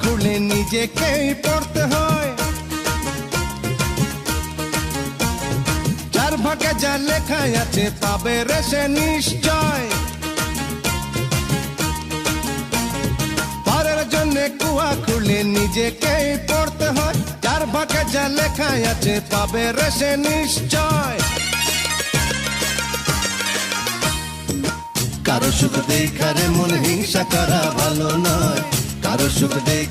খুলে নিজেকেই পড়তে হয়। যার ভাগে যা লেখা আছে পাবে রে সে নিশ্চয়। পরের জন্য কুয়া খুলে নিজেকেই পড়তে হয়। যার ভাগে যা লেখা আছে পাবে রে সে নিশ্চয়। কারো সুখ দেখারে মন হিংসা করা ভালো নয়। কারো সুখ